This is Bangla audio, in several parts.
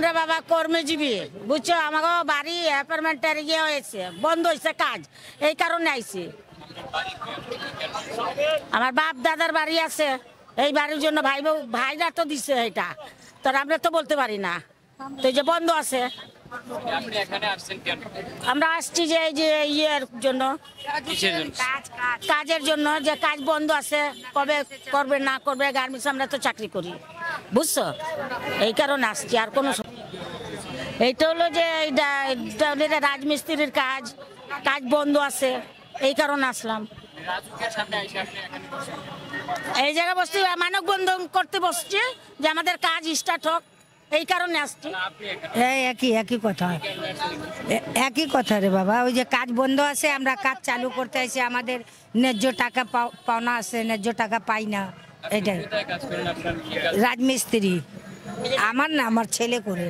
আমরা বাবা কর্মজীবী, বুঝছো, আমাকে বাড়ি অ্যাপার্টমেন্টের ইয়ে হয়েছে, বন্ধ হয়েছে কাজ, এই কারণে আইছি। আমার বাপ দাদার বাড়ি আছে, এই বাড়ির জন্য ভাইরা তো দিছে, এটা তো আমরা তো বলতে পারি না, তো এই যে বন্ধ আছে। আমরা আসছি যে এই যে ইয়ের জন্য, কাজের জন্য, যে কাজ বন্ধ আছে, কবে করবে না করবে, গার্মেন্টস আমরা তো চাকরি করি, বুঝছো, এই কারণে আসছি। আর কোনো এইটা হলো যে এটা রাজমিস্ত্রির কাজ, কাজ বন্ধ আছে, এই কারণে আসলাম। এই জায়গায় বসছি, মানববন্ধন করতে বসছি যে আমাদের কাজ স্টার্ট হোক, এই কারণে আসছি। একই কথা রে বাবা, ওই যে কাজ বন্ধ আছে, আমরা কাজ চালু করতে আসি, আমাদের ন্যায্য টাকা পাওনা আছে, ন্যায্য টাকা পাই না, এটাই। রাজমিস্ত্রি আমার না, আমার ছেলে করে,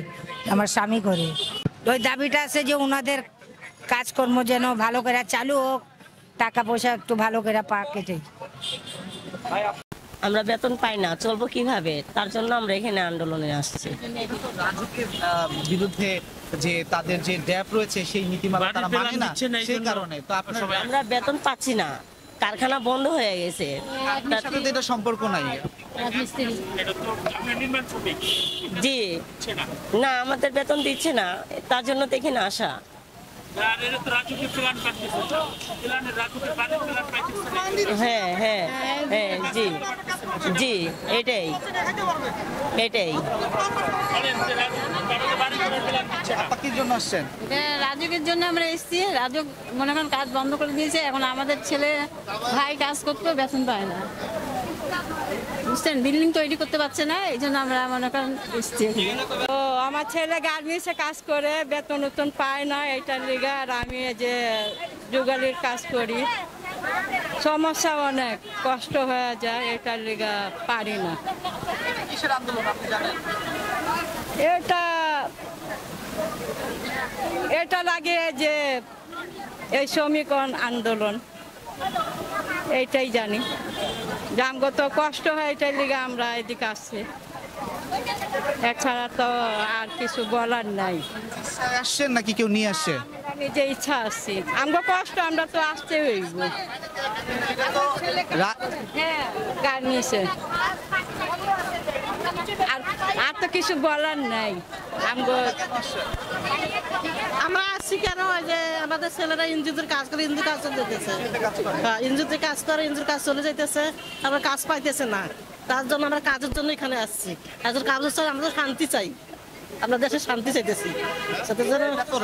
আমার স্বামী করে। ওই দাবিটা আছে যে ওনাদের কাজকর্ম যেন ভালো করে চালু হোক, টাকা পয়সা একটু ভালো করে পাক, এটাই। আমরা বেতন পাই না, চলবো কিভাবে, তার জন্য আমরা এখানে আন্দোলনে আসছি। রাজুকের বিরুদ্ধে যে তাদের যে ড্যাপ রয়েছে সেই নীতিমালা তারা মানে না, সেই কারণে তো আমরা বেতন পাচ্ছি না, কারখানা বন্ধ হয়ে গেছে। আপনার সাথে তো এটা সম্পর্ক নাই। জি না, আমাদের বেতন দিচ্ছে না, তার জন্য তো এখানে আসা। হ্যাঁ হ্যাঁ হ্যাঁ, জি জি, এটাই এটাই। কি জন্য আসছেন? রাজুকের জন্য আমরা এসেছি। রাজুক মনে করেন কাজ বন্ধ করে দিয়েছে, এখন আমাদের ছেলে ভাই কাজ করতে বেতন পায় না, বুঝছেন, বিল্ডিং তৈরি করতে পারছে না, এই জন্য আমরা মনে করেন এসেছি। তো আমার ছেলে গার্মেন্টসে কাজ করে, বেতন উত্তন পায় না, এইটার লিগা। আর আমি যে যুগালির কাজ করি, সমস্যা অনেক, কষ্ট হয়ে যায়, এটার লিগা পারি না। এটা লাগে যে এই শ্রমিকগণ আন্দোলন, এইটাই জানি, জামগত কষ্ট হয়, এটার লিগে আমরা এদিকে আসছি, এছাড়া তো আর কিছু বলার নাই। আসছেন নাকি কেউ নিয়ে আসছে? নিজে ইচ্ছা আসছি, আমগো কষ্ট, আমরা তো আসতে হইব। হ্যাঁ, গার্মেন্টসে আর তো কিছু বলার নাই। আমরা আসছি কেন, যে আমাদের ছেলেরা ইঞ্জিনের কাজ করে, ইঞ্জিন কাজ চলে যেতেছে, ইঞ্জিনের কাজ করে, ইঞ্জিনের কাজ চলে যাইতেছে, আমরা কাজ পাইতেছে না, তার জন্য আমরা কাজের জন্য এখানে আসছি। কাজের আমরা শান্তি চাই, আমরা দেশে শান্তি চাইতেছি।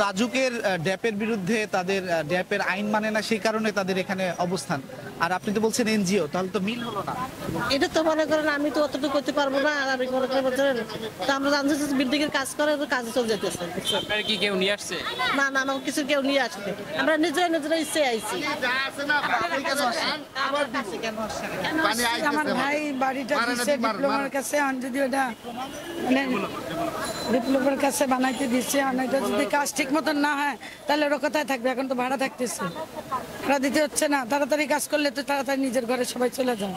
রাজুকের ড্যাপের বিরুদ্ধে, তাদের ড্যাপের আইন মানে না, সেই কারণে তাদের এখানে অবস্থান। আর আপনি তো বলছেন এনজিও, তাহলে তো মিল হলো না। এটা তো মনে করেন আমি তো অতটুকু করতে পারবো না, আর আমি মনে করেন তো আমরা জানছি বিল্ডিং এর কাজ করে, কাজে চলে যেতেছে। কি কেউ নিয়ে আসছে? না না, আমাকে কিছু কেউ নিয়ে আসছে, আমরা নিজেরা ইচ্ছে আইছি। আমার ভাই বাড়িটা দিচ্ছে ডিপ্লোমার কাছে, যদি ওটা ডিপ্লোমার কাছে বানাইতে দিচ্ছে, এটা যদি কাজ ঠিক মতন না হয় তাহলে ওরা কোথায় থাকবে? এখন তো ভাড়া থাকতেছে, ভাড়া দিতে হচ্ছে না, তাড়াতাড়ি কাজ করলে তো তাড়াতাড়ি নিজের ঘরে সবাই চলে যায়।